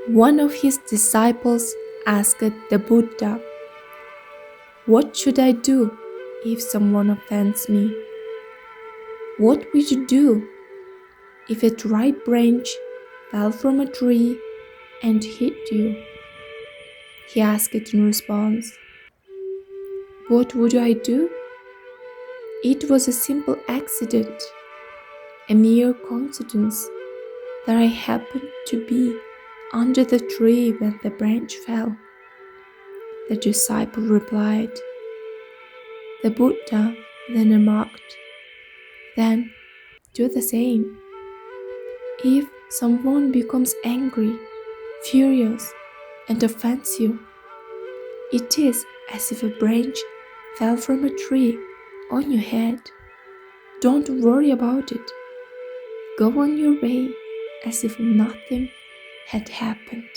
One of his disciples asked the Buddha, "What should I do if someone offends me?" "What would you do if a dry branch fell from a tree and hit you?" he asked in response. What would I do? It was a simple accident, a mere coincidence that I happened to be under the tree when the branch fell. The disciple replied. The Buddha then remarked, "Then do the same. If someone becomes angry, furious, and offends you, it is as if a branch fell from a tree on your head. Don't worry about it. Go on your way as if nothing had happened."